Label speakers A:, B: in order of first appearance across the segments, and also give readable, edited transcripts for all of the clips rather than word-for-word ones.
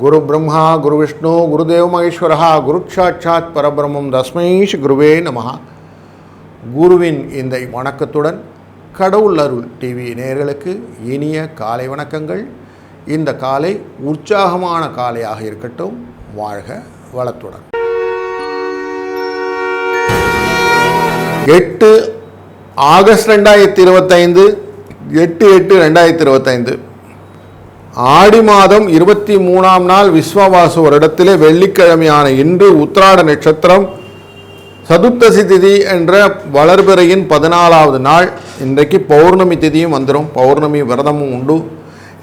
A: குரு பிரம்மா குரு விஷ்ணு குருதேவ மகேஸ்வரா குரு சாட்சாத் பரபிரம்மம் தஸ்மை ஸ்ரீ குருவே நமஹ. குருவின் இந்த வணக்கத்துடன் கடவுள் அருள் டிவி நேயர்களுக்கு இனிய காலை வணக்கங்கள். இந்த காலை உற்சாகமான காலையாக இருக்கட்டும். வாழ்க வளத்துடன். 8 ஆகஸ்ட் 2025, 8/8/2025 ஆடி மாதம் 23ஆம் நாள் விஸ்வவாசு வருடத்திலே வெள்ளிக்கிழமையான இன்று உத்திராட நட்சத்திரம் சதுர்த்தசி திதி என்ற வளர்பிறையின் 14வது நாள். இன்றைக்கு பௌர்ணமி திதியும் வந்துடும், பௌர்ணமி விரதமும் உண்டு.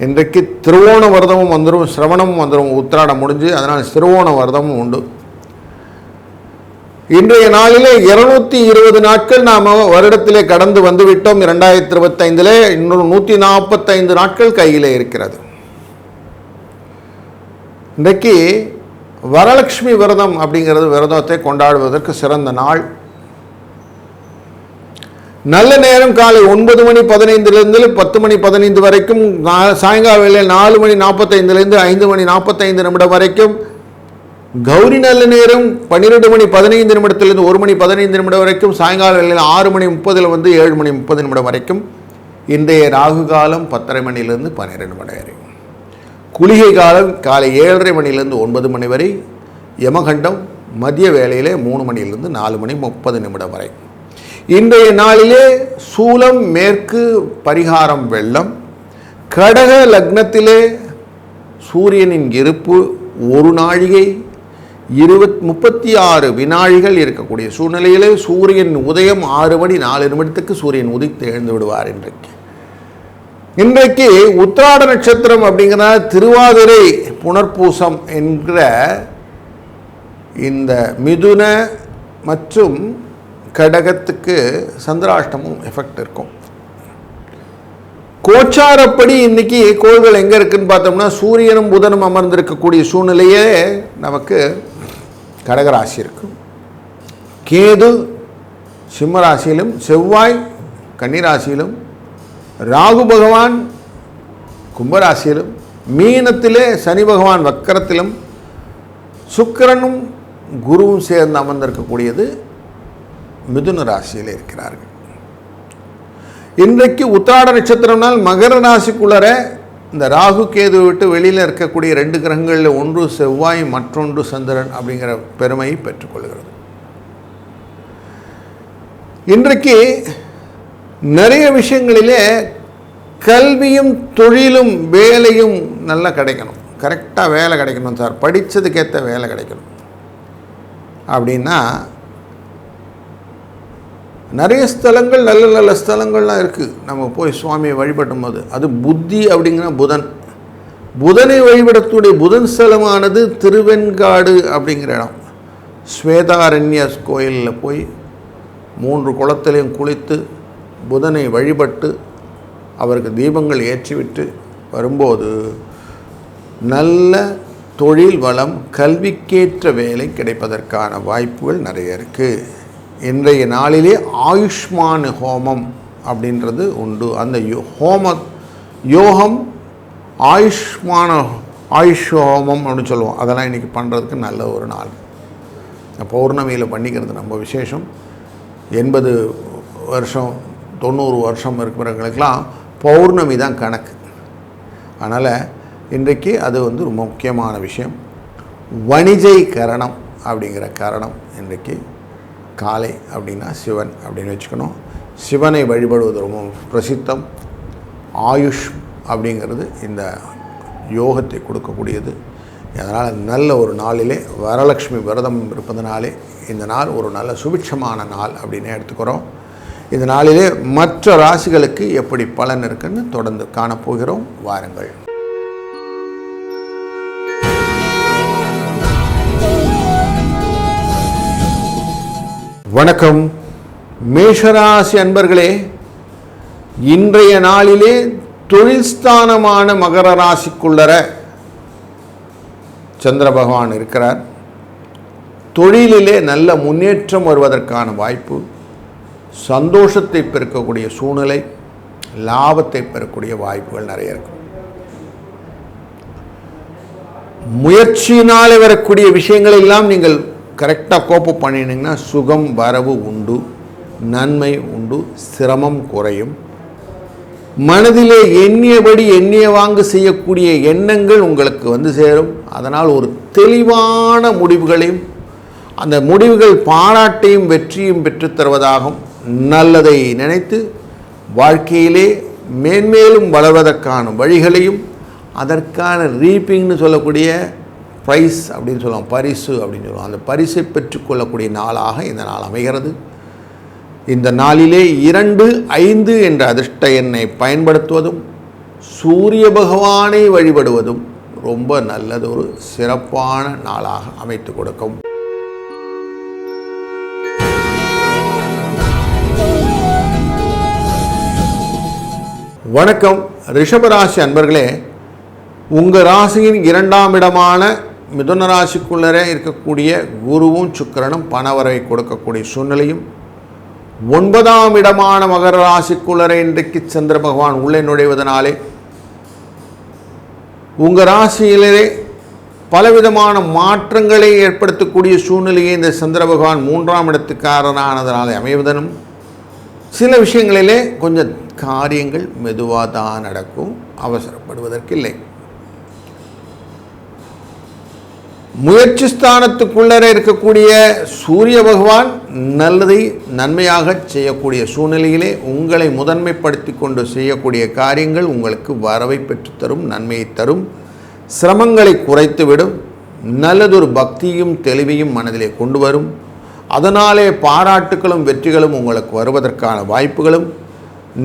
A: இன்றைக்கு திருவோண விரதமும் வந்துடும், சிரவணமும் வந்துடும். உத்திராடம் முடிஞ்சு, அதனால் திருவோண விரதமும் உண்டு. இன்றைய நாளிலே 220 நாட்கள் நாம் வருடத்திலே கடந்து வந்துவிட்டோம். 2025 இன்னொரு 145 நாட்கள் கையிலே இருக்கிறது. இன்றைக்கு வரலட்சுமி விரதம் அப்படிங்கிறது விரதத்தை கொண்டாடுவதற்கு சிறந்த நாள். நல்ல நேரம் காலை 9:15 10:15 வரைக்கும், சாயங்கால வேளையில் 4:45 5:45 வரைக்கும். கௌரி நல்ல நேரம் 12:15 1:15 வரைக்கும். சாயங்கால வேளையில் 6:30 வந்து 7:30 வரைக்கும். இன்றைய ராகு காலம் 10:30 மணியிலிருந்து 12 மணி வரை. குளிகை காலம் காலை 7:30 9 மணி வரை. யமகண்டம் மதிய வேளையிலே 3 மணியிலிருந்து 4:30 வரை. இன்றைய நாளிலே சூலம் மேற்கு, பரிகாரம் வெள்ளம். கடக லக்னத்திலே சூரியனின் இருப்பு 1 நாழிகை 36 வினாழிகள் இருக்கக்கூடிய சூழ்நிலையிலே சூரியன் உதயம் 6:04 சூரியன் உதித்து எழுந்து விடுவார். இன்றைக்கு உத்திராட நட்சத்திரம் அப்படிங்கிற திருவாதிரை புனர்பூசம் என்கிற இந்த மிதுன மற்றும் கடகத்துக்கு சந்திராஷ்டமும் எஃபெக்ட் இருக்கும். கோச்சாரப்படி இன்னைக்கு கோள்கள் எங்கே இருக்குன்னு பார்த்தோம்னா, சூரியனும் புதனும் அமர்ந்திருக்கக்கூடிய சூழ்நிலையே நமக்கு கடகராசி இருக்கும். கேது சிம்மராசியிலும், செவ்வாய் கன்னிராசியிலும், ராகு பகவான் கும்பராசியிலும், மீனத்திலே சனி பகவான் வக்கரத்திலும், சுக்கிரனும் குருவும் சேர்ந்து அமர்ந்திருக்கக்கூடியது மிதுன ராசியில் இருக்கிறார்கள். இன்றைக்கு உத்திராட நட்சத்திரம்னால் மகர ராசிக்குள்ளர இந்த ராகு கேது விட்டு வெளியில் இருக்கக்கூடிய 2 கிரகங்களில் ஒன்று செவ்வாய், மற்றொன்று சந்திரன் அப்படிங்கிற பெருமையை பெற்றுக்கொள்கிறது. இன்றைக்கு நிறைய விஷயங்களிலே கல்வியும் தொழிலும் வேலையும் நல்லா கிடைக்கணும். கரெக்டாக வேலை கிடைக்கணும் சார், படித்ததுக்கேற்ற வேலை கிடைக்கணும் அப்படின்னா நிறைய ஸ்தலங்கள் நல்ல நல்ல ஸ்தலங்கள்லாம் இருக்குது. நம்ம போய் சுவாமியை வழிபடும் போது அது புத்தி அப்படிங்கிற புதனை வழிபடக்கூடிய புதன் ஸ்தலமானது திருவெண்காடு அப்படிங்கிற இடம். ஸ்வேதாரண்ய கோயிலில் போய் 3 குளத்திலையும் குளித்து புதனை வழிபட்டு அவருக்கு தீபங்கள் ஏற்றிவிட்டு வரும்போது நல்ல தொழில் வளம், கல்விக்கேற்ற வேலை கிடைப்பதற்கான வாய்ப்புகள் நிறைய இருக்குது. இன்றைய நாளிலே ஆயுஷ்மான் ஹோமம் அப்படின்றது உண்டு. அந்த யோகம் ஆயுஷ் ஹோமம் அப்படின்னு சொல்லுவோம். அதெல்லாம் இன்றைக்கி பண்ணுறதுக்கு நல்ல ஒரு நாள். பௌர்ணமியில் பண்ணிக்கிறது ரொம்ப விசேஷம். 80 வருஷம் 90 வருஷம் இருக்கிறவங்களுக்கெல்லாம் பௌர்ணமி தான் கணக்கு. அதனால் இன்றைக்கு அது ரொம்ப முக்கியமான விஷயம். வணிஜை கரணம் அப்படிங்கிற கரணம் இன்றைக்கு காலை அப்படின்னா சிவன் அப்படின்னு வச்சுக்கணும். சிவனை வழிபடுவது ரொம்ப பிரசித்தம். ஆயுஷ் அப்படிங்கிறது இந்த யோகத்தை கொடுக்கக்கூடியது. அதனால் நல்ல ஒரு நாளிலே வரலட்சுமி விரதம் இருப்பதனாலே இந்த நாள் ஒரு நல்ல சுபிட்சமான நாள் அப்படின்னு எடுத்துக்கிறோம். இந்த நாளிலே மற்ற ராசிகளுக்கு எப்படி பலன் இருக்குன்னு தொடர்ந்து காணப்போகிறோம். வாருங்கள். வணக்கம் மேஷராசி அன்பர்களே. இன்றைய நாளிலே தொழில் ஸ்தானமான மகர ராசிக்குள்ளர சந்திர பகவான் இருக்கிறார். தொழிலிலே நல்ல முன்னேற்றம் வருவதற்கான வாய்ப்பு, சந்தோஷத்தை பெருக்கக்கூடிய சூழ்நிலை, லாபத்தை பெறக்கூடிய வாய்ப்புகள் நிறைய இருக்கும். முயற்சியினால் வரக்கூடிய விஷயங்கள் எல்லாம் நீங்கள் கரெக்டாக கோப்பப் பண்ணினீங்கன்னா சுகம் வரவு உண்டு, நன்மை உண்டு, சிரமம் குறையும். மனதிலே எண்ணியபடி எண்ணிய வாங்கு செய்யக்கூடிய எண்ணங்கள் உங்களுக்கு வந்து சேரும். அதனால் ஒரு தெளிவான முடிவுகளையும் அந்த முடிவுகள் பாராட்டையும் வெற்றியும் பெற்றுத்தருவதாகும். நல்லதை நினைத்து வாழ்க்கையிலே மேன்மேலும் வளர்வதற்கான வழிகளையும் அதற்கான ரீப்பிங்னு சொல்லக்கூடிய ப்ரைஸ் அப்படின்னு சொல்லுவோம், பரிசு அப்படின்னு சொல்லுவோம், அந்த பரிசை பெற்றுக்கொள்ளக்கூடிய நாளாக இந்த நாள் அமைகிறது. இந்த நாளிலே 2, 5 என்ற அதிர்ஷ்ட எண்ணை பயன்படுத்துவதும் சூரிய பகவானை வழிபடுவதும் ரொம்ப நல்லதொரு சிறப்பான நாளாக அமைத்து கொடுக்கும். வணக்கம் ரிஷபராசி அன்பர்களே, உங்கள் ராசியின் 2ஆம் இடமான மிதுன ராசிக்குள்ளரே இருக்கக்கூடிய குருவும் சுக்கிரனும் பணவரவை கொடுக்கக்கூடிய சூழ்நிலையும், 9ஆம் இடமான மகர ராசிக்குள்ளரே இன்றைக்கு சந்திர பகவான் உள்ளே நுழைவதனாலே உங்கள் ராசியிலே பலவிதமான மாற்றங்களை ஏற்படுத்தக்கூடிய சூழ்நிலையை இந்த சந்திர பகவான் 3ஆம் இடத்துக்காரனானதனாலே அமைவதனும், சில விஷயங்களிலே கொஞ்சம் காரியங்கள் மெதுவாக தான் நடக்கும், அவசரப்படுவதற்கில்லை. முயற்சி ஸ்தானத்துக்குள்ளே இருக்கக்கூடிய சூரிய பகவான் நல்லதை நன்மையாக செய்யக்கூடிய சூழ்நிலையிலே உங்களை முதன்மைப்படுத்தி கொண்டு செய்யக்கூடிய காரியங்கள் உங்களுக்கு வரவை பெற்றுத்தரும், நன்மையை தரும், சிரமங்களை குறைத்துவிடும், நல்லதொரு பக்தியும் தெளிவையும் மனதிலே கொண்டு வரும். அதனாலே பாராட்டுகளும் வெற்றிகளும் உங்களுக்கு வருவதற்கான வாய்ப்புகளும்,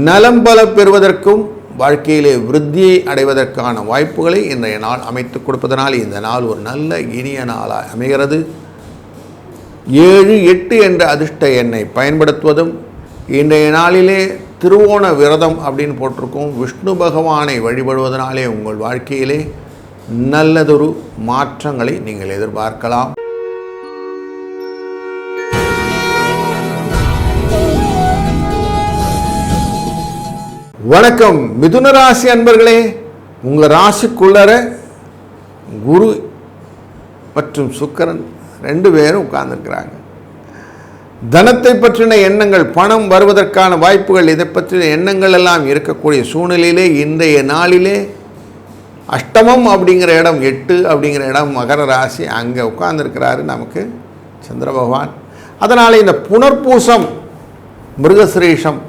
A: நலம் பல பெறுவதற்கும் வாழ்க்கையிலே விருத்தியை அடைவதற்கான வாய்ப்புகளை இன்றைய நாள் அமைத்து கொடுப்பதனால் இந்த நாள் ஒரு நல்ல இனிய நாளாக அமைகிறது. 7, 8 என்ற அதிர்ஷ்ட எண்ணை பயன்படுத்துவதும், இன்றைய நாளிலே திருவோண விரதம் அப்படின்னு போட்டிருக்கோம், விஷ்ணு பகவானை வழிபடுவதனாலே உங்கள் வாழ்க்கையிலே நல்லதொரு மாற்றங்களை நீங்கள் எதிர்பார்க்கலாம். வணக்கம் மிதுன ராசி அன்பர்களே, உங்கள் ராசிக்குள்ளர குரு மற்றும் சுக்கிரன் 2 பேரும் உட்கார்ந்துருக்கிறாங்க. தனத்தை பற்றின எண்ணங்கள், பணம் வருவதற்கான வாய்ப்புகள், இதை பற்றின எண்ணங்கள் எல்லாம் இருக்கக்கூடிய சூழ்நிலையிலே இன்றைய நாளிலே அஷ்டமம் அப்படிங்கிற இடம், 8 அப்படிங்கிற இடம் மகர ராசி, அங்கே உட்கார்ந்துருக்கிறாரு நமக்கு சந்திர பகவான். அதனால் இந்த புனர்பூசம், மிருகசிரீஷம்,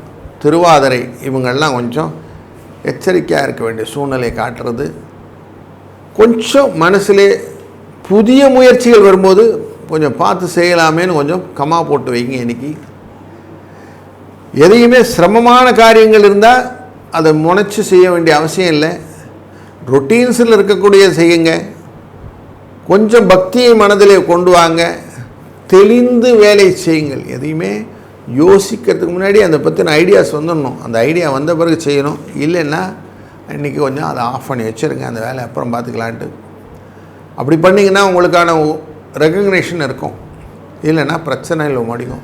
A: திருவாதிரை இவங்கள்லாம் கொஞ்சம் எச்சரிக்கையாக இருக்க வேண்டிய சூழ்நிலை காட்டுறது. கொஞ்சம் மனசிலே புதிய முயற்சிகள் வரும்போது கொஞ்சம் பார்த்து செய்யலாமேன்னு கொஞ்சம் கமா போட்டு வைங்க. இன்றைக்கி எதையுமே சிரமமான காரியங்கள் இருந்தால் அதை முனைச்சி செய்ய வேண்டிய அவசியம் இல்லை. ரொட்டீன்ஸில் இருக்கக்கூடிய செய்யுங்க. கொஞ்சம் பக்தியை மனதிலே கொண்டு வாங்க, தெளிந்து வேலை செய்யுங்கள். எதையுமே யோசிக்கிறதுக்கு முன்னாடி அதை பற்றின ஐடியாஸ் வந்துடணும். அந்த ஐடியா வந்த பிறகு செய்யணும். இல்லைன்னா இன்றைக்கி கொஞ்சம் அதை ஆஃப் பண்ணி வச்சுருங்க, அந்த வேலை அப்புறம் பார்த்துக்கலான்ட்டு. அப்படி பண்ணிங்கன்னா உங்களுக்கான ரெகக்னேஷன் இருக்கும். இல்லைன்னா பிரச்சனை இல்லை, முடியும்.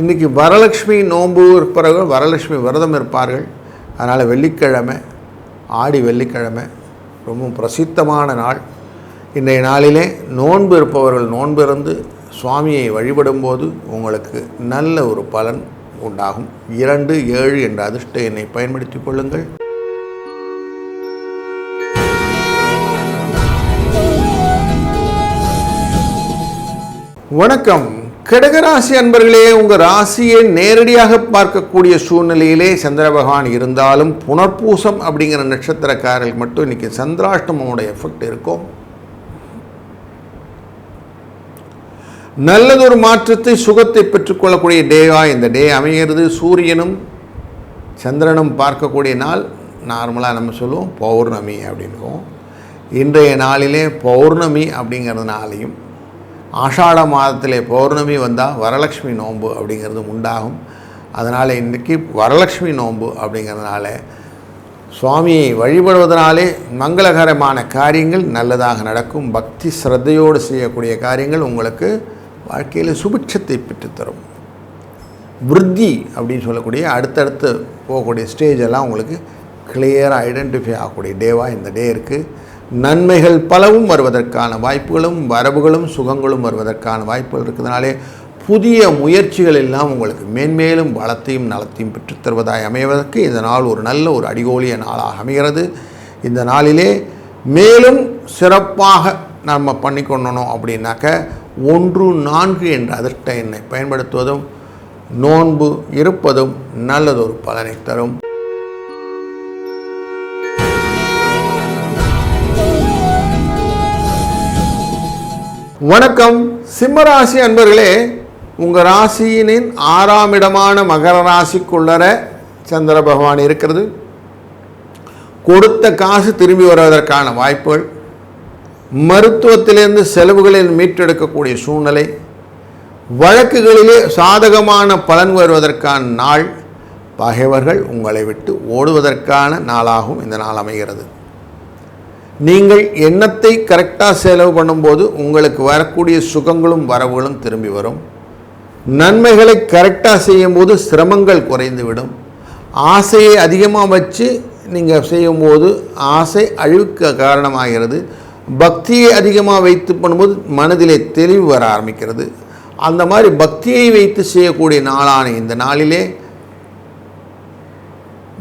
A: இன்றைக்கி வரலட்சுமி நோன்பு இருப்பவர்கள் வரலட்சுமி விரதம் இருப்பார்கள். அதனால் வெள்ளிக்கிழமை, ஆடி வெள்ளிக்கிழமை ரொம்ப பிரசித்தமான நாள். இன்றைய நாளிலே நோன்பு இருப்பவர்கள் நோன்பு இருந்து சுவாமியை வழிபடும்போது உங்களுக்கு நல்ல ஒரு பலன் உண்டாகும். 2, 7 என்ற அதிர்ஷ்ட எண்ணை பயன்படுத்திக் கொள்ளுங்கள். வணக்கம் கடகராசி அன்பர்களே, உங்கள் ராசியை நேரடியாக பார்க்கக்கூடிய சூழ்நிலையிலே சந்திர பகவான் இருந்தாலும் புனர்பூசம் அப்படிங்கிற நட்சத்திரக்காரர்கள் மட்டும் இன்றைக்கி சந்திராஷ்டமோட எஃபெக்ட் இருக்கும். நல்லதொரு மாற்றத்தை, சுகத்தை பெற்றுக்கொள்ளக்கூடிய டேவாக இந்த டே அமைகிறது. சூரியனும் சந்திரனும் பார்க்கக்கூடிய நாள். நார்மலாக நம்ம சொல்லுவோம் பௌர்ணமி அப்படின்னுவோம். இன்றைய நாளிலே பௌர்ணமி அப்படிங்கிறதுனாலையும், ஆஷாட மாதத்திலே பௌர்ணமி வந்தால் வரலட்சுமி நோன்பு அப்படிங்கிறது உண்டாகும். அதனால் இன்றைக்கி வரலட்சுமி நோன்பு அப்படிங்கிறதுனால சுவாமியை வழிபடுவதனாலே மங்களகரமான காரியங்கள் நல்லதாக நடக்கும். பக்தி சிரத்தையோடு செய்யக்கூடிய காரியங்கள் உங்களுக்கு வாழ்க்கையில் சுபிட்சத்தை பெற்றுத்தரும். விருத்தி அப்படின்னு சொல்லக்கூடிய அடுத்தடுத்து போகக்கூடிய ஸ்டேஜெல்லாம் உங்களுக்கு கிளியராக ஐடென்டிஃபை ஆகக்கூடிய டேவாக இந்த டே இருக்குது. நன்மைகள் பலவும் வருவதற்கான வாய்ப்புகளும் வரவுகளும் சுகங்களும் வருவதற்கான வாய்ப்புகள் இருக்கிறதுனாலே புதிய முயற்சிகள் எல்லாம் உங்களுக்கு மேன்மேலும் பலத்தையும் நலத்தையும் பெற்றுத்தருவதாய் அமைவதற்கு இந்த நாள் ஒரு நல்ல ஒரு அடிகோலிய நாளாக அமைகிறது. இந்த நாளிலே மேலும் சிறப்பாக நம்ம பண்ணிக்கொள்ளணும் அப்படின்னாக்க 1-4 என்ற அதிர்ஷ்ட எண்ணை பயன்படுத்துவதும் நோன்பு இருப்பதும் நல்லதொரு பலனை தரும். வணக்கம் சிம்மராசி அன்பர்களே, உங்கள் ராசியினின் 6ஆம் இடமான மகர ராசிக்குள்ளர சந்திர பகவான் இருக்கிறது. கொடுத்த காசு திரும்பி வருவதற்கான வாய்ப்புகள், மருத்துவத்திலிருந்து செலவுகளில் மீட்டெடுக்கக்கூடிய சூழ்நிலை, வழக்குகளிலே சாதகமான பலன் வருவதற்கான நாள், பகைவர்கள் உங்களை விட்டு ஓடுவதற்கான நாளாகவும் இந்த நாள் அமைகிறது. நீங்கள் எண்ணத்தை கரெக்டாக செலவு பண்ணும்போது உங்களுக்கு வரக்கூடிய சுகங்களும் வரவுகளும் திரும்பி வரும். நன்மைகளை கரெக்டாக செய்யும்போது சிரமங்கள் குறைந்துவிடும். ஆசையை அதிகமாக வச்சு நீங்கள் செய்யும்போது ஆசை அழிவுக்கு காரணமாகிறது. பக்தியை அதிகமாக வைத்து பண்ணும்போது மனதிலே தெளிவு வர ஆரம்பிக்கிறது. அந்த மாதிரி பக்தியை வைத்து செய்யக்கூடிய நாளான இந்த நாளிலே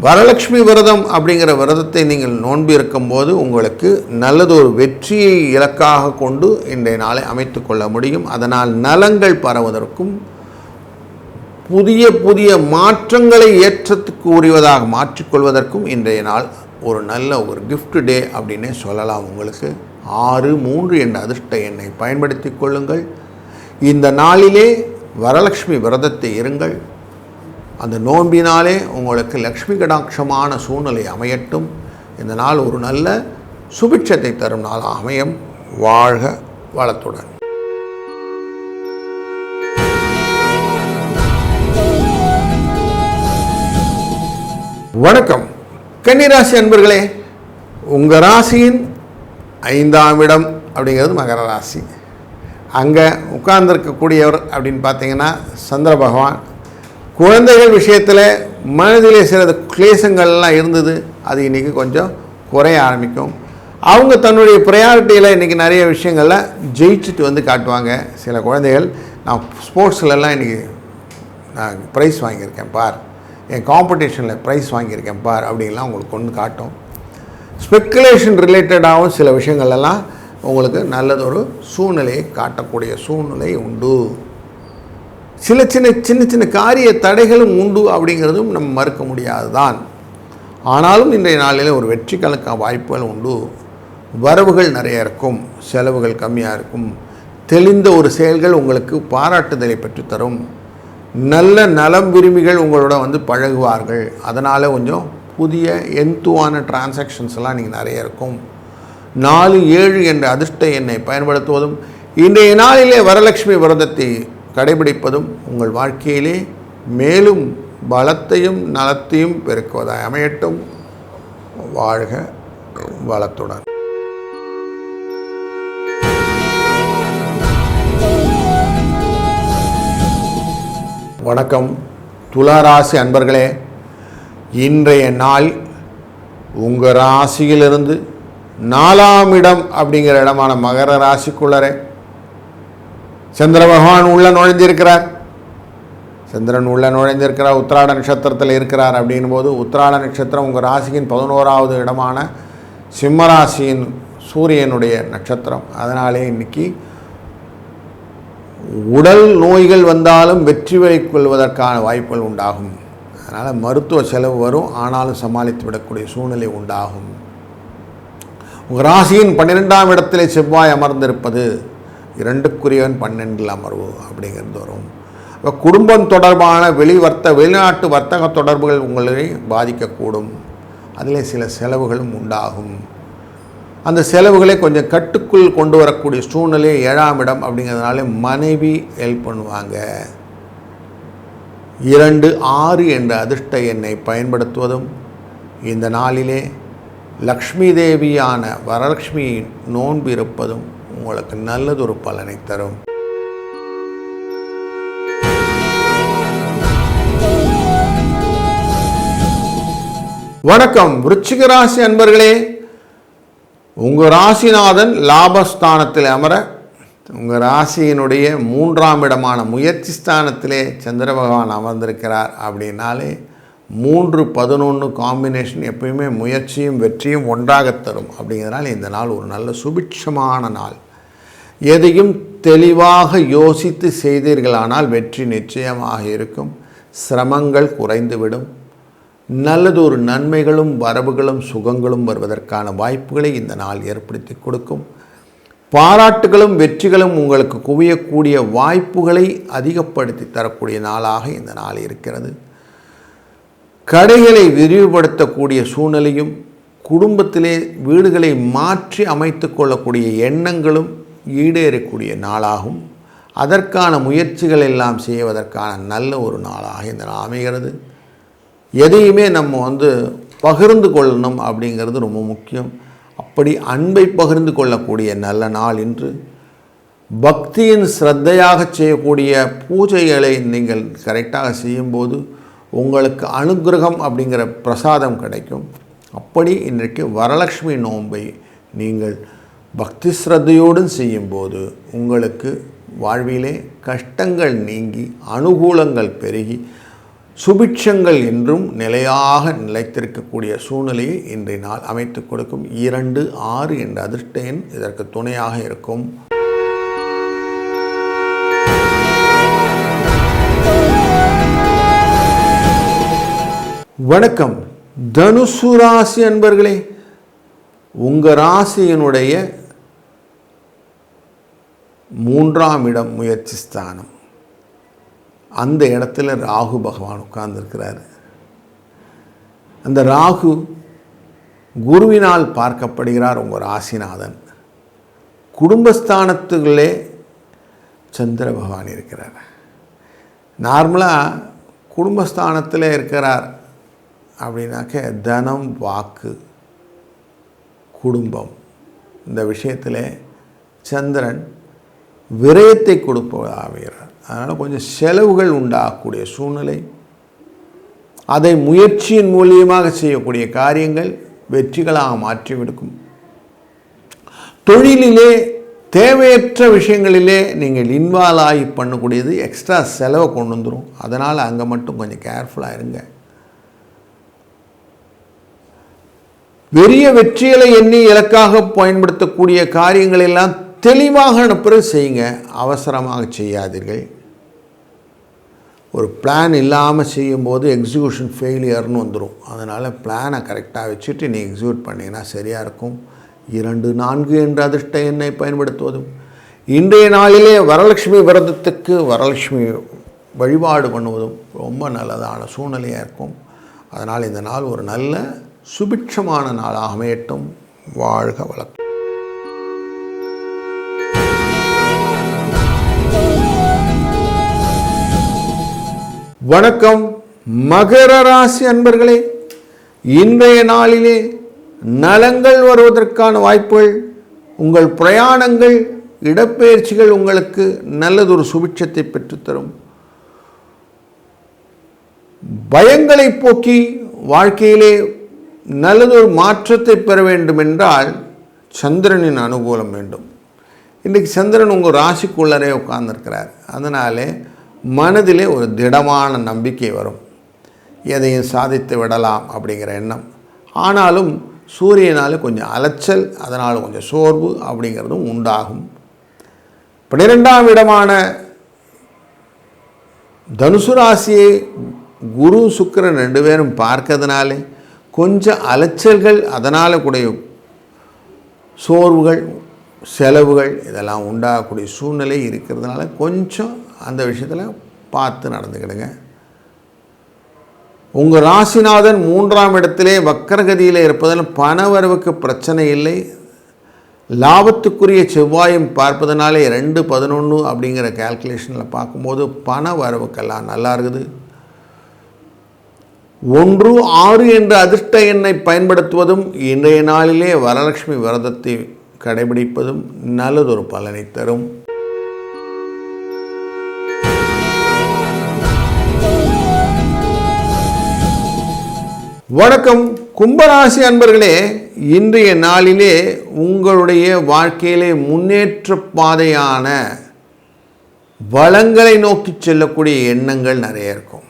A: வரலட்சுமி விரதம் அப்படிங்கிற விரதத்தை நீங்கள் நோன்பு இருக்கும்போது உங்களுக்கு நல்லதொரு வெற்றியை இலக்காக கொண்டு இன்றைய நாளை அமைத்து கொள்ள முடியும். அதனால் நலங்கள் பரவுவதற்கும் புதிய புதிய மாற்றங்களை ஏற்றத்துக்கு உரியவதாக மாற்றிக்கொள்வதற்கும் இன்றைய நாள் ஒரு நல்ல ஒரு கிஃப்ட் டே அப்படின்னே சொல்லலாம். உங்களுக்கு 6-3 என்ற அதிர்ஷ்ட எண்ணை பயன்படுத்தி கொள்ளுங்கள். இந்த நாளிலே வரலட்சுமி விரதத்தை இருங்கள். அந்த நோன்பினாலே உங்களுக்கு லக்ஷ்மி கடாட்சமான சூழ்நிலை அமையட்டும். இந்த நாள் ஒரு நல்ல சுபிட்சத்தை தரும் நாள் அமையும். வாழ்க வளத்துடன். வணக்கம் கன்னிராசி அன்பர்களே, உங்கள் ராசியின் 5ஆம் இடம் அப்படிங்கிறது மகர ராசி. அங்கே உட்கார்ந்துருக்கக்கூடியவர் அப்படின்னு பார்த்தீங்கன்னா சந்திர பகவான். குழந்தைகள் விஷயத்தில் மனதிலே சில கிளேசங்கள்லாம் இருந்தது, அது இன்றைக்கி கொஞ்சம் குறைய ஆரம்பிக்கும். அவங்க தன்னுடைய ப்ரையாரிட்டியில் இன்றைக்கி நிறைய விஷயங்களில் ஜெயிச்சுட்டு வந்து காட்டுவாங்க. சில குழந்தைகள் நான் ஸ்போர்ட்ஸ்லலாம் இன்றைக்கி நான் ப்ரைஸ் வாங்கியிருக்கேன் பார், என் காம்படிஷனில் ப்ரைஸ் வாங்கியிருக்கேன் பார் அப்படின்லாம் உங்களுக்கு கொண்டு காட்டும். ஸ்பெக்குலேஷன் ரிலேட்டடாகவும் சில விஷயங்கள்லாம் உங்களுக்கு நல்லதொரு சூழ்நிலையை காட்டக்கூடிய சூழ்நிலை உண்டு. சின்ன சின்ன காரிய தடைகளும் உண்டு அப்படிங்கிறதும் நம்ம மறுக்க முடியாது தான். ஆனாலும் இன்றைய நாளில் ஒரு வெற்றிகளுக்கான வாய்ப்புகள் உண்டு. வரவுகள் நிறைய இருக்கும், செலவுகள் கம்மியாக இருக்கும். தெளிந்த ஒரு செயல்கள் உங்களுக்கு பாராட்டுதலை பெற்றுத்தரும். நல்ல நலம் விரும்பிகள் உங்களோட வந்து பழகுவார்கள். அதனால் கொஞ்சம் புதிய எந்துவான டிரான்சாக்ஷன்ஸ்லாம் நீங்கள் நிறைய இருக்கும். 4-7 என்ற அதிர்ஷ்ட எண்ணை பயன்படுத்துவதும் இன்றைய நாளிலே வரலட்சுமி விரதத்தை கடைபிடிப்பதும் உங்கள் வாழ்க்கையிலே மேலும் பலத்தையும் நலத்தையும் பெருக்குவதாய் அமையட்டும். வாழ்க வளத்துடன். வணக்கம் துளாராசி அன்பர்களே, இன்றைய நாள் உங்கள் ராசியிலிருந்து 4ஆம் இடம் அப்படிங்கிற இடமான மகர ராசிக்குள்ளரே சந்திர பகவான் உள்ள நுழைந்திருக்கிறார். சந்திரன் உள்ள நுழைந்திருக்கிறார், உத்திராட நட்சத்திரத்தில் இருக்கிறார். அப்படின் போது உத்திராட நட்சத்திரம் உங்கள் ராசியின் 11ஆவது இடமான சிம்ம ராசியின் சூரியனுடைய நட்சத்திரம். அதனாலே இன்றைக்கி உடல் நோய்கள் வந்தாலும் வெற்றி கொள்வதற்கான வாய்ப்புகள் உண்டாகும். அதனால் மருத்துவ செலவு வரும், ஆனாலும் சமாளித்து விடக்கூடிய சூழ்நிலை உண்டாகும். உங்கள் ராசியின் 12ஆம் இடத்திலே செவ்வாய் அமர்ந்திருப்பது 2க்குரியவன் 12இல் அமர்வு அப்படிங்கிறது வரும். இப்போ குடும்பம் தொடர்பான வெளிநாட்டு வர்த்தக தொடர்புகள் உங்களை பாதிக்கக்கூடும். அதில் சில செலவுகளும் உண்டாகும். அந்த செலவுகளை கொஞ்சம் கட்டுக்குள் கொண்டு வரக்கூடிய சூழ்நிலை 7ஆம் இடம் அப்படிங்கிறதுனால மனைவி ஹெல்ப் பண்ணுவாங்க. 2-6 என்ற அதிர்ஷ்ட எண்ணை பயன்படுத்துவதும் இந்த நாளிலே லக்ஷ்மி தேவியான வரலட்சுமி நோன்பு இருப்பதும் உங்களுக்கு நல்லதொரு பலனை தரும். வணக்கம் விருச்சிக ராசி அன்பர்களே, உங்கள் ராசிநாதன் லாபஸ்தானத்தில் அமர உங்கள் ராசியினுடைய 3ஆம் இடமான முயற்சி ஸ்தானத்திலே சந்திர பகவான் அமர்ந்திருக்கிறார். அப்படின்னாலே 3-11 காம்பினேஷன் எப்பயுமே முயற்சியும் வெற்றியும் ஒன்றாக தரும். அப்படிங்கிறதுனால இந்த நாள் ஒரு நல்ல சுபிட்சமான நாள். எதையும் தெளிவாக யோசித்து செய்தீர்களானால் வெற்றி நிச்சயமாக இருக்கும். சிரமங்கள் குறைந்துவிடும். நல்லதொரு நன்மைகளும் வரவுகளும் சுகங்களும் வருவதற்கான வாய்ப்புகளை இந்த நாள் ஏற்படுத்தி கொடுக்கும். பாராட்டுகளும் வெற்றிகளும் உங்களுக்கு குவியக்கூடிய வாய்ப்புகளை அதிகப்படுத்தி தரக்கூடிய நாளாக இந்த நாள் இருக்கிறது. கடைகளை விரிவுபடுத்தக்கூடிய சூழ்நிலையும் குடும்பத்திலே வீடுகளை மாற்றி அமைத்து கொள்ளக்கூடிய எண்ணங்களும் ஈடேறக்கூடிய நாளாகும். அதற்கான முயற்சிகள் எல்லாம் செய்வதற்கான நல்ல ஒரு நாளாக இந்த நாள் அமைகிறது. எதையுமே நம்ம பகிர்ந்து கொள்ளணும் அப்படிங்கிறது ரொம்ப முக்கியம். அப்படி அன்பை பகிர்ந்து கொள்ளக்கூடிய நல்ல நாள் இன்று. பக்தியின் ஸ்ரத்தையாக செய்யக்கூடிய பூஜைகளை நீங்கள் கரெக்டாக செய்யும்போது உங்களுக்கு அனுகிரகம் அப்படிங்கிற பிரசாதம் கிடைக்கும். அப்படி இன்றைக்கு வரலட்சுமி நோன்பை நீங்கள் பக்தி ஸ்ரத்தையோடு செய்யும்போது உங்களுக்கு வாழ்விலே கஷ்டங்கள் நீங்கி அனுகூலங்கள் பெருகி சுபிட்சங்கள் என்றும் நிலையாக நிலைத்திருக்கக்கூடிய சூழ்நிலையை இன்றைய நாள் அமைத்து கொடுக்கும். 2-6 என்ற அதிர்ஷ்ட எண் இதற்கு துணையாக இருக்கும். வணக்கம் தனுசு ராசி அன்பர்களே. உங்கள் ராசியினுடைய 3ஆம் இடம் முயற்சி ஸ்தானம். அந்த இடத்துல ராகு பகவான் உட்கார்ந்துருக்கிறார். அந்த ராகு குருவினால் பார்க்கப்படுகிறார். உங்கள் ராசிநாதன் குடும்பஸ்தானத்துக்குள்ளே சந்திர பகவான் இருக்கிறார். நார்மலாக குடும்பஸ்தானத்தில் இருக்கிறார் அப்படின்னாக்க தனம் வாக்கு குடும்பம் இந்த விஷயத்தில் சந்திரன் விரயத்தை கொடுப்பதாகிறார். அதனால் கொஞ்சம் செலவுகள் உண்டாகக்கூடிய சூழ்நிலை. அதை முயற்சியின் மூலியமாக செய்யக்கூடிய காரியங்கள் வெற்றிகளாக மாற்றிவிடுக்கும். தொழிலிலே தேவையற்ற விஷயங்களிலே நீங்கள் இன்வால்வ் ஆகி பண்ணக்கூடியது எக்ஸ்ட்ரா செலவை கொண்டு வந்துடும். அதனால் அங்கே மட்டும் கொஞ்சம் கேர்ஃபுல்லாக இருங்க. பெரிய வெற்றிகளை எண்ணி இலக்காக பயன்படுத்தக்கூடிய காரியங்கள் எல்லாம் தெளிவாக அனுப்புறது செய்யுங்க. அவசரமாக செய்யாதீர்கள். ஒரு பிளான் இல்லாமல் செய்யும்போது எக்ஸிக்யூஷன் ஃபெயிலியர்னு வந்துடும். அதனால் பிளானை கரெக்டாக வச்சுட்டு நீ எக்ஸிக்யூட் பண்ணிங்கன்னா சரியாக இருக்கும். 2-4 என்ற அதிர்ஷ்ட எண்ணை பயன்படுத்துவதும் இன்றைய நாளிலே வரலட்சுமி விரதத்துக்கு வரலட்சுமி வழிபாடு பண்ணுவதும் ரொம்ப நல்லதான சூழ்நிலையாக இருக்கும். அதனால் இந்த நாள் ஒரு நல்ல சுபிட்சமான நாளாக அமையட்டும். வாழ்க வளம். வணக்கம் மகர ராசி அன்பர்களே. இன்றைய நாளிலே நலங்கள் வருவதற்கான வாய்ப்புகள், உங்கள் பிரயாணங்கள் இடப்பெயர்ச்சிகள் உங்களுக்கு நல்லதொரு சுபிட்சத்தை பெற்றுத்தரும். பயங்களை போக்கி வாழ்க்கையிலே நல்லதொரு மாற்றத்தை பெற வேண்டும் என்றால் சந்திரனின் அனுகூலம் வேண்டும். இன்றைக்கு சந்திரன் உங்கள் ராசிக்குள்ளரே உட்கார்ந்துருக்கிறார். அதனாலே மனதிலே ஒரு திடமான நம்பிக்கை வரும். எதையும் சாதித்து விடலாம் அப்படிங்கிற எண்ணம். ஆனாலும் சூரியனால் கொஞ்சம் அலைச்சல், அதனால் கொஞ்சம் சோர்வு அப்படிங்கிறதும் உண்டாகும். 12ஆம் இடமான தனுசு ராசியை குரு சுக்கிரன் 2 பேரும் பார்க்கறதுனாலே கொஞ்சம் அலைச்சல்கள், அதனால் கூடிய சோர்வுகள், செலவுகள் இதெல்லாம் உண்டாகக்கூடிய சூழ்நிலை இருக்கிறதுனால கொஞ்சம் அந்த விஷயத்தில் பார்த்து நடந்துக்கிடுங்க. உங்கள் ராசிநாதன் 3ஆம் இடத்திலே வக்கரகதியில் இருப்பதால் பணவரவுக்கு பிரச்சனை இல்லை. லாபத்துக்குரிய செவ்வாயும் பார்ப்பதனாலே 2-11 அப்படிங்கிற கால்குலேஷனில் பார்க்கும்போது பண வரவுக்கெல்லாம் நல்லா இருக்குது. 1-6 என்ற அதிர்ஷ்ட எண்ணை பயன்படுத்துவதும் இன்றைய நாளிலே வரலட்சுமி விரதத்தை கடைபிடிப்பதும் நல்லதொரு பலனை தரும். வணக்கம் கும்பராசி அன்பர்களே, இன்றைய நாளிலே உங்களுடைய வாழ்க்கையிலே முன்னேற்ற பாதையான வளங்களை நோக்கி செல்லக்கூடிய எண்ணங்கள் நிறைய இருக்கும்.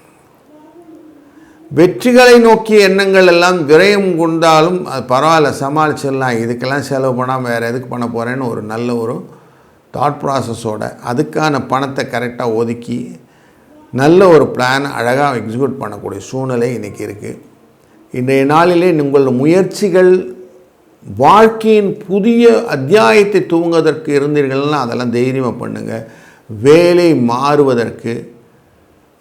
A: வெற்றிகளை நோக்கிய எண்ணங்கள் எல்லாம் விரயம் கொண்டாலும் அது பரவாயில்ல, சமாளிச்சிடலாம், இதுக்கெல்லாம் செலவு பண்ணாமல் வேறு எதுக்கு பண்ண போகிறேன்னு ஒரு நல்ல ஒரு தாட் ப்ராசஸோட அதுக்கான பணத்தை கரெக்டாக ஒதுக்கி நல்ல ஒரு பிளான் அழகாக எக்ஸிக்யூட் பண்ணக்கூடிய சூழ்நிலை இன்றைக்கி இருக்குது. இன்றைய நாளிலே உங்கள் முயற்சிகள் வாழ்க்கையின் புதிய அத்தியாயத்தை துவங்குவதற்கு இருந்தீர்கள்னா அதெல்லாம் தைரியமாக பண்ணுங்கள். வேலை மாறுவதற்கு,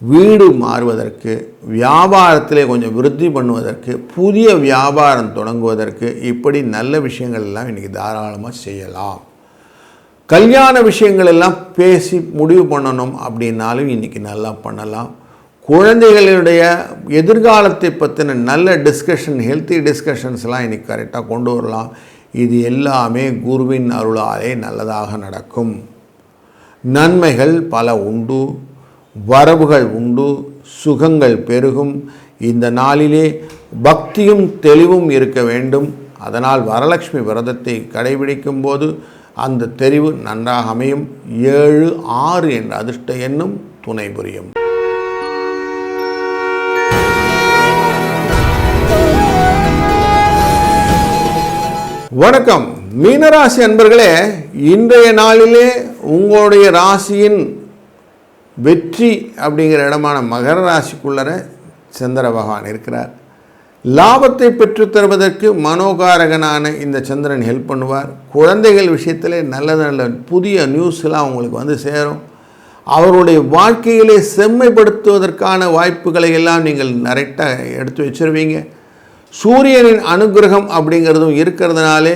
A: வீடு மாறுவதற்கு, வியாபாரத்திலே கொஞ்சம் விருத்தி பண்ணுவதற்கு, புதிய வியாபாரம் தொடங்குவதற்கு, இப்படி நல்ல விஷயங்கள் எல்லாம் இன்றைக்கி தாராளமாக செய்யலாம். கல்யாண விஷயங்கள் எல்லாம் பேசி முடிவு பண்ணணும் அப்படின்னாலும் இன்றைக்கி நல்லா பண்ணலாம். குழந்தைகளுடைய எதிர்காலத்தை பற்றின நல்ல டிஸ்கஷன், ஹெல்த்தி டிஸ்கஷன்ஸ்லாம் இன்றைக்கி கரெக்டாக கொண்டு வரலாம். இது எல்லாமே குருவின் அருளாலே நல்லதாக நடக்கும். நன்மைகள் பல உண்டு, வரவுகள் உண்டு, சுகங்கள் பெருகும். இந்த நாளிலே பக்தியும் தெளிவும் இருக்க வேண்டும். அதனால் வரலட்சுமி விரதத்தை கடைபிடிக்கும் போது அந்த தெரிவு நன்றாக அமையும். 7, 6 என்ற அதிர்ஷ்ட எண்ணும் துணை புரியும். வணக்கம் மீனராசி அன்பர்களே, இன்றைய நாளிலே உங்களுடைய ராசியின் வெற்றி அப்படிங்கிற இடமான மகர ராசிக்குள்ளர சந்திர பகவான் இருக்கிறார். லாபத்தை பெற்றுத்தருவதற்கு மனோகாரகனான இந்த சந்திரன் ஹெல்ப் பண்ணுவார். குழந்தைகள் விஷயத்தில் நல்ல நல்ல புதிய நியூஸ்லாம் உங்களுக்கு வந்து சேரும். அவருடைய வாழ்க்கையிலே செம்மைப்படுத்துவதற்கான வாய்ப்புகளை எல்லாம் நீங்கள் கரெக்டாக எடுத்து வச்சுருவீங்க. சூரியனின் அனுகிரகம் அப்படிங்கிறதும் இருக்கிறதுனாலே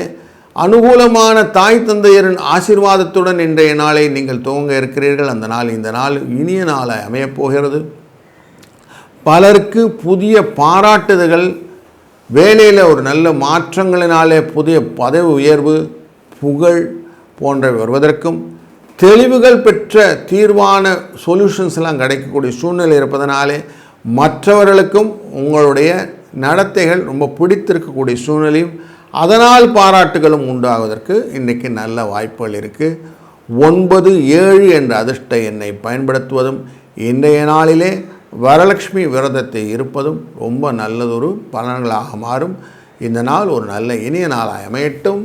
A: அனுகூலமான தாய் தந்தையரின் ஆசீர்வாதத்துடன் இன்றைய நாளை நீங்கள் துவங்க இருக்கிறீர்கள். இந்த நாள் இனிய நாளாய் அமையப்போகிறது. பலருக்கு புதிய பாராட்டுதல்கள், வேலையில் ஒரு நல்ல மாற்றங்களினாலே புதிய பதவி உயர்வு, புகழ் போன்றவை வருவதற்கும், தெளிவுகள் பெற்ற தீர்வான சொல்யூஷன்ஸ்லாம் கிடைக்கக்கூடிய சூழ்நிலை இருப்பதனாலே மற்றவர்களுக்கும் உங்களுடைய நடத்தைகள் ரொம்ப பிடித்திருக்கக்கூடிய சூழ்நிலையும் அதனால் பாராட்டுகளும் உண்டாவதற்கு இன்றைக்கி நல்ல வாய்ப்புகள் இருக்குது. 9, 7 என்ற அதிர்ஷ்ட எண்ணை பயன்படுத்துவதும் இன்றைய நாளிலே வரலட்சுமி விரதத்தை இருப்பதும் ரொம்ப நல்லதொரு பலன்களாக மாறும். இந்த நாள் ஒரு நல்ல இனிய நாளாய் அமையட்டும்.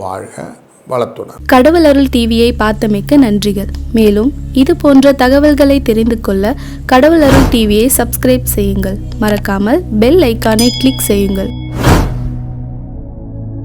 A: வாழ்க வளத்துடன்.
B: கடவுள் அருள் டிவியை பார்த்தமைக்க நன்றிகள். மேலும் இது போன்ற தகவல்களை தெரிந்து கொள்ள கடவுள் அருள் டிவியை சப்ஸ்கிரைப் செய்யுங்கள். மறக்காமல் பெல் ஐக்கானை கிளிக் செய்யுங்கள்.